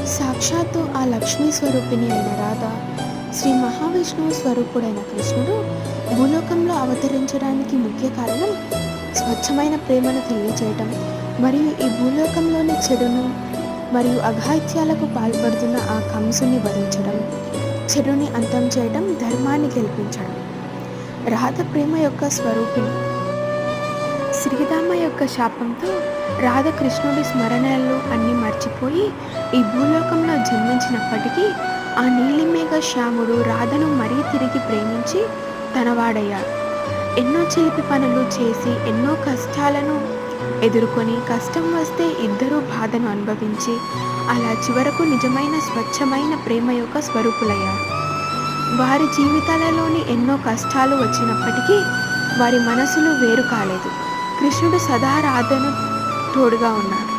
సాక్షాత్తు ఆ లక్ష్మీ స్వరూపిణి అయిన రాధ, శ్రీ మహావిష్ణువు స్వరూపుడైన కృష్ణుడు భూలోకంలో అవతరించడానికి ముఖ్య కారణం స్వచ్ఛమైన ప్రేమను తెలియజేయటం మరియు ఈ భూలోకంలోని చెడును మరియు అఘాయిత్యాలకు పాల్పడుతున్న ఆ కంసుని వధించడం, చెడుని అంతం చేయడం, ధర్మాన్ని గెలిపించడం. రాధ ప్రేమ యొక్క స్వరూపిణి. శ్రీరామ యొక్క శాపంతో రాధ కృష్ణుడి స్మరణలు అన్నీ మర్చిపోయి ఈ భూలోకంలో జన్మించినప్పటికీ ఆ నీలిమేఘ శ్యాముడు రాధను మరీ తిరిగి ప్రేమించి తనవాడయ్యాడు. ఎన్నో చిలిపి పనులు చేసి ఎన్నో కష్టాలను ఎదుర్కొని కష్టం వస్తే ఇద్దరూ బాధను అనుభవించి అలా చివరకు నిజమైన స్వచ్ఛమైన ప్రేమ యొక్క స్వరూపులయ్యారు. వారి జీవితాలలోని ఎన్నో కష్టాలు వచ్చినప్పటికీ వారి మనసులు వేరు కాలేదు. కృష్ణుడు సదా రాధను తోడుగా ఉన్నాడు.